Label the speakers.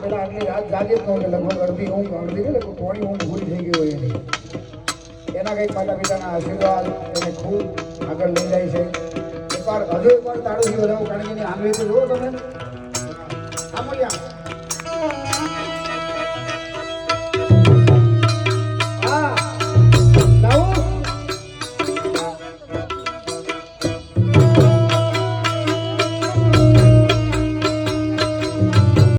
Speaker 1: પેલા આટલી રાત જાગે જ ન લગભગ અડધી ઊંઘ એટલે થોડી ઊંઘ પૂરી થઈ ગઈ હોય એની એના કંઈક માતા પિતાના આશીર્વાદ એને ખૂબ આગળ લઈ જાય છે એકવાર તાળું થી વધાવો કારણ કે એની આંગળી તો જુઓ તમે આમ